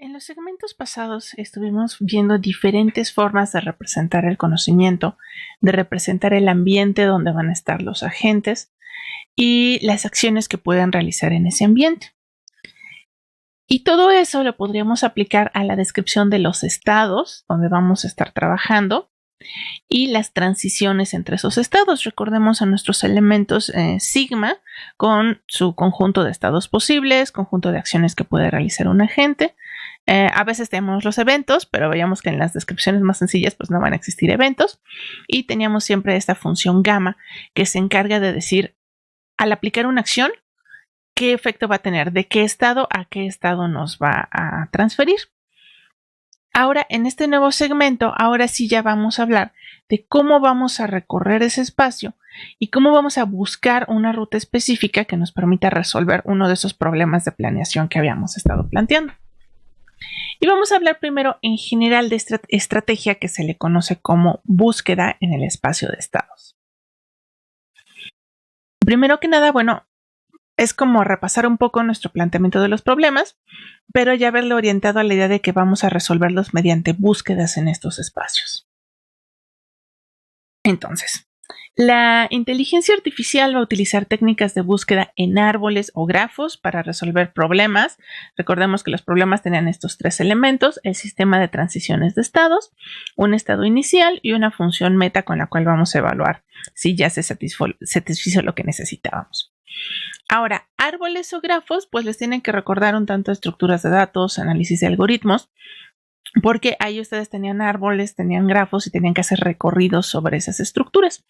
En los segmentos pasados estuvimos viendo diferentes formas de representar el conocimiento, de representar el ambiente donde van a estar los agentes y las acciones que puedan realizar en ese ambiente. Y todo eso lo podríamos aplicar a la descripción de los estados donde vamos a estar trabajando y las transiciones entre esos estados. Recordemos a nuestros elementos sigma con su conjunto de estados posibles, conjunto de acciones que puede realizar un agente. A veces tenemos los eventos, pero veíamos que en las descripciones más sencillas pues no van a existir eventos. Y teníamos siempre esta función gamma que se encarga de decir, al aplicar una acción, qué efecto va a tener, de qué estado a qué estado nos va a transferir. Ahora, en este nuevo segmento, ahora sí ya vamos a hablar de cómo vamos a recorrer ese espacio y cómo vamos a buscar una ruta específica que nos permita resolver uno de esos problemas de planeación que habíamos estado planteando. Y vamos a hablar primero en general de esta estrategia que se le conoce como búsqueda en el espacio de estados. Primero que nada, bueno, es como repasar un poco nuestro planteamiento de los problemas, pero ya haberlo orientado a la idea de que vamos a resolverlos mediante búsquedas en estos espacios. Entonces, la inteligencia artificial va a utilizar técnicas de búsqueda en árboles o grafos para resolver problemas. Recordemos que los problemas tenían estos tres elementos: el sistema de transiciones de estados, un estado inicial y una función meta con la cual vamos a evaluar si ya se satisfizo lo que necesitábamos. Ahora, árboles o grafos, pues les tienen que recordar un tanto estructuras de datos, análisis de algoritmos, porque ahí ustedes tenían árboles, tenían grafos y tenían que hacer recorridos sobre esas estructuras.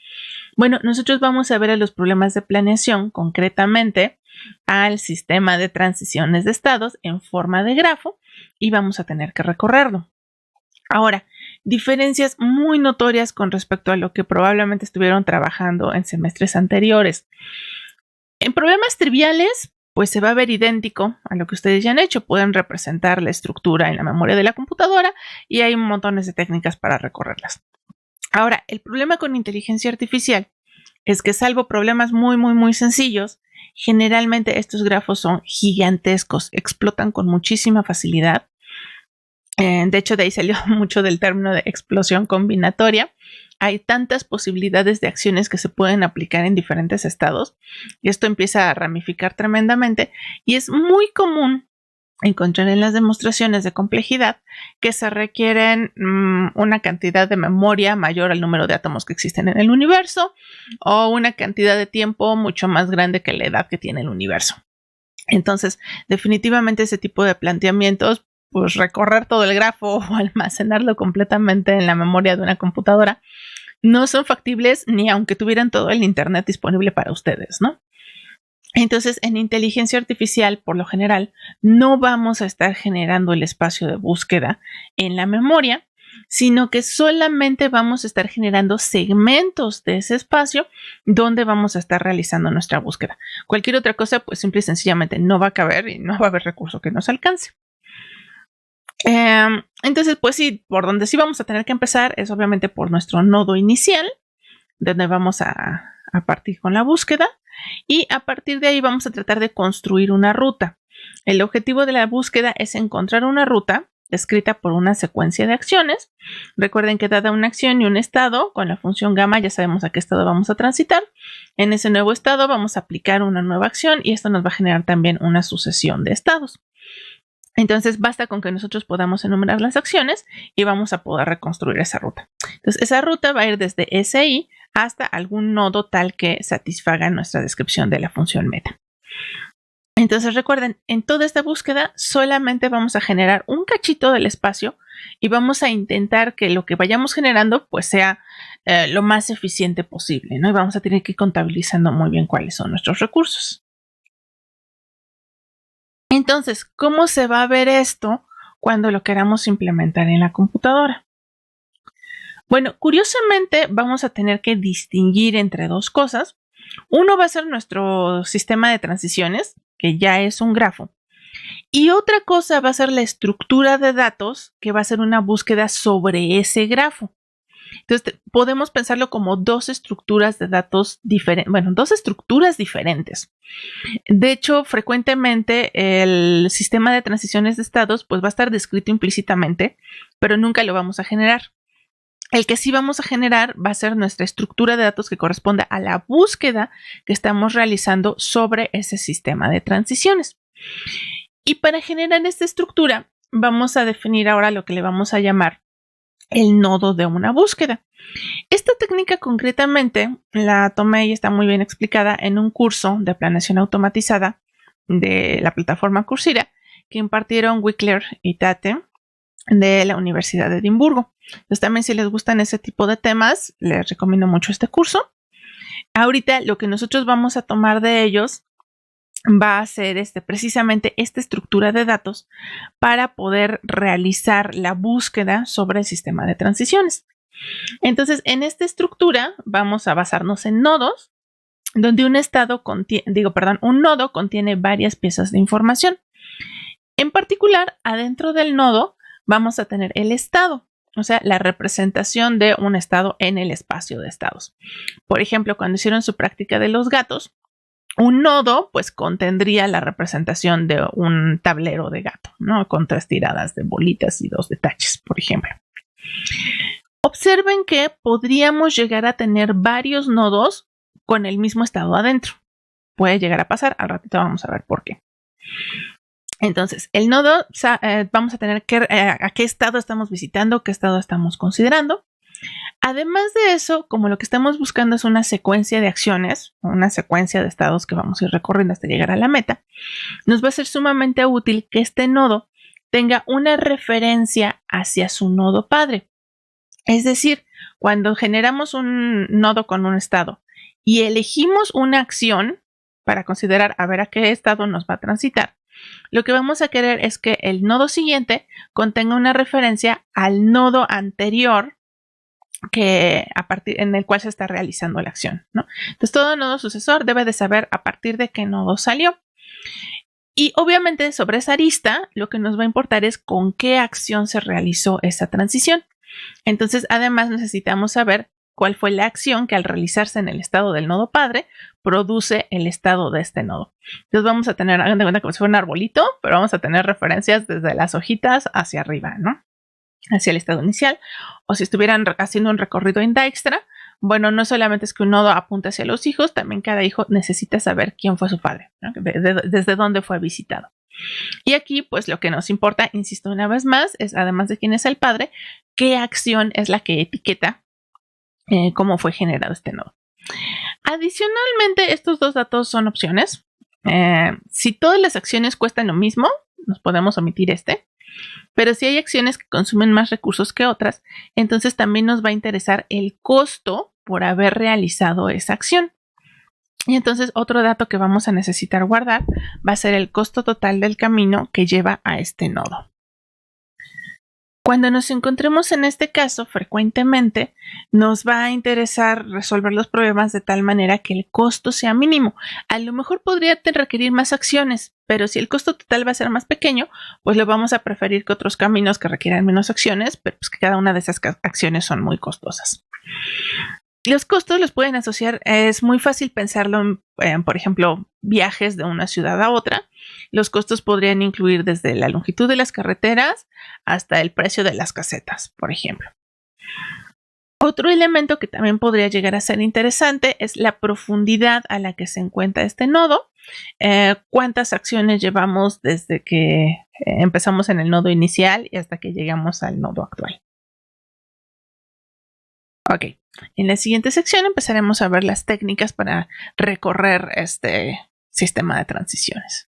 Bueno, nosotros vamos a ver a los problemas de planeación, concretamente al sistema de transiciones de estados en forma de grafo, y vamos a tener que recorrerlo. Ahora, diferencias muy notorias con respecto a lo que probablemente estuvieron trabajando en semestres anteriores. En problemas triviales, pues se va a ver idéntico a lo que ustedes ya han hecho. Pueden representar la estructura en la memoria de la computadora y hay montones de técnicas para recorrerlas. Ahora, el problema con inteligencia artificial es que, salvo problemas muy sencillos, generalmente estos grafos son gigantescos, explotan con muchísima facilidad. De hecho, de ahí salió mucho del término de explosión combinatoria. Hay tantas posibilidades de acciones que se pueden aplicar en diferentes estados y esto empieza a ramificar tremendamente, y es muy común encontrar en las demostraciones de complejidad que se requieren una cantidad de memoria mayor al número de átomos que existen en el universo, o una cantidad de tiempo mucho más grande que la edad que tiene el universo. Entonces, definitivamente ese tipo de planteamientos, pues recorrer todo el grafo o almacenarlo completamente en la memoria de una computadora, no son factibles ni aunque tuvieran todo el internet disponible para ustedes, ¿no? Entonces, en inteligencia artificial, por lo general, no vamos a estar generando el espacio de búsqueda en la memoria, sino que solamente vamos a estar generando segmentos de ese espacio donde vamos a estar realizando nuestra búsqueda. Cualquier otra cosa, pues simple y sencillamente no va a caber y no va a haber recurso que nos alcance. Entonces, pues sí, por donde sí vamos a tener que empezar es obviamente por nuestro nodo inicial, donde vamos a partir con la búsqueda, y a partir de ahí vamos a tratar de construir una ruta. El objetivo de la búsqueda es encontrar una ruta descrita por una secuencia de acciones. Recuerden que dada una acción y un estado, con la función gamma ya sabemos a qué estado vamos a transitar. En ese nuevo estado vamos a aplicar una nueva acción y esto nos va a generar también una sucesión de estados. Entonces basta con que nosotros podamos enumerar las acciones y vamos a poder reconstruir esa ruta. Entonces esa ruta va a ir desde SI hasta algún nodo tal que satisfaga nuestra descripción de la función meta. Entonces recuerden, en toda esta búsqueda solamente vamos a generar un cachito del espacio y vamos a intentar que lo que vayamos generando pues sea lo más eficiente posible, ¿no? Y vamos a tener que ir contabilizando muy bien cuáles son nuestros recursos. Entonces, ¿cómo se va a ver esto cuando lo queramos implementar en la computadora? Bueno, curiosamente vamos a tener que distinguir entre dos cosas. Uno va a ser nuestro sistema de transiciones, que ya es un grafo. Y otra cosa va a ser la estructura de datos, que va a ser una búsqueda sobre ese grafo. Entonces, podemos pensarlo como dos estructuras de datos diferentes, bueno, dos estructuras diferentes. De hecho, frecuentemente el sistema de transiciones de estados pues va a estar descrito implícitamente, pero nunca lo vamos a generar. El que sí vamos a generar va a ser nuestra estructura de datos que corresponde a la búsqueda que estamos realizando sobre ese sistema de transiciones. Y para generar esta estructura, vamos a definir ahora lo que le vamos a llamar el nodo de una búsqueda. Esta técnica concretamente la tomé y está muy bien explicada en un curso de planeación automatizada de la plataforma Coursera que impartieron Wickler y Tate de la Universidad de Edimburgo. Entonces también si les gustan ese tipo de temas, les recomiendo mucho este curso. Ahorita lo que nosotros vamos a tomar de ellos va a ser precisamente esta estructura de datos para poder realizar la búsqueda sobre el sistema de transiciones. Entonces, en esta estructura vamos a basarnos en nodos, donde un nodo contiene varias piezas de información. En particular, adentro del nodo vamos a tener el estado, o sea, la representación de un estado en el espacio de estados. Por ejemplo, cuando hicieron su práctica de los gatos, un nodo pues contendría la representación de un tablero de gato, ¿no? Con 3 tiradas de bolitas y 2 de taches, por ejemplo. Observen que podríamos llegar a tener varios nodos con el mismo estado adentro. Puede llegar a pasar, al ratito vamos a ver por qué. Entonces, el nodo, vamos a tener que a qué estado estamos visitando, qué estado estamos considerando. Además de eso, como lo que estamos buscando es una secuencia de acciones, una secuencia de estados que vamos a ir recorriendo hasta llegar a la meta, nos va a ser sumamente útil que este nodo tenga una referencia hacia su nodo padre. Es decir, cuando generamos un nodo con un estado y elegimos una acción para considerar a ver a qué estado nos va a transitar, lo que vamos a querer es que el nodo siguiente contenga una referencia al nodo anterior en el cual se está realizando la acción, ¿no? Entonces, todo nodo sucesor debe de saber a partir de qué nodo salió. Y obviamente sobre esa arista, lo que nos va a importar es con qué acción se realizó esa transición. Entonces, además necesitamos saber cuál fue la acción que al realizarse en el estado del nodo padre produce el estado de este nodo. Entonces vamos a tener, hagan de cuenta como si fuera un arbolito, pero vamos a tener referencias desde las hojitas hacia arriba, ¿no? Hacia el estado inicial, o si estuvieran haciendo un recorrido en Dijkstra, bueno, no solamente es que un nodo apunte hacia los hijos, también cada hijo necesita saber quién fue su padre, ¿no? Desde dónde fue visitado. Y aquí, pues lo que nos importa, insisto una vez más, es además de quién es el padre, qué acción es la que etiqueta cómo fue generado este nodo. Adicionalmente, estos dos datos son opciones. Si todas las acciones cuestan lo mismo, nos podemos omitir pero si hay acciones que consumen más recursos que otras, entonces también nos va a interesar el costo por haber realizado esa acción. Y entonces otro dato que vamos a necesitar guardar va a ser el costo total del camino que lleva a este nodo. Cuando nos encontremos en este caso, frecuentemente nos va a interesar resolver los problemas de tal manera que el costo sea mínimo. A lo mejor podría requerir más acciones, pero si el costo total va a ser más pequeño, pues lo vamos a preferir que otros caminos que requieran menos acciones, pero pues que cada una de esas acciones son muy costosas. Los costos los pueden asociar, es muy fácil pensarlo en, por ejemplo, viajes de una ciudad a otra. Los costos podrían incluir desde la longitud de las carreteras hasta el precio de las casetas, por ejemplo. Otro elemento que también podría llegar a ser interesante es la profundidad a la que se encuentra este nodo. ¿Cuántas acciones llevamos desde que empezamos en el nodo inicial y hasta que llegamos al nodo actual? Ok, en la siguiente sección empezaremos a ver las técnicas para recorrer este sistema de transiciones.